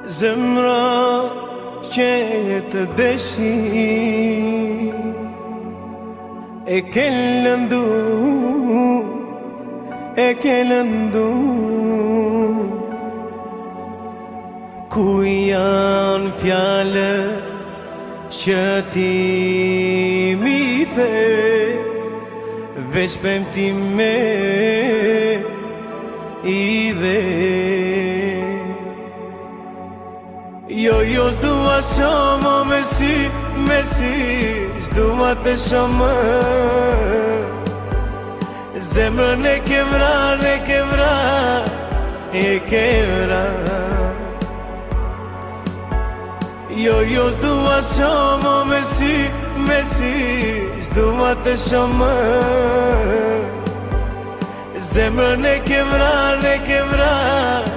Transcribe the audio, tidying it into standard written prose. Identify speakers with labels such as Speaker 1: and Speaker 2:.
Speaker 1: Zemra që të deshi e ke lëndu, e ke lëndu. Ku janë fjale që ti mi the, veç premtime i dhe. Jo, s'dua shumë me si, s'dua të shumë. Zemrën e ke vrar, e ke vrar, e ke vrar. Jo, s'dua shumë me si, s'dua të shumë. Zemrën e ke vrar, e ke vrar,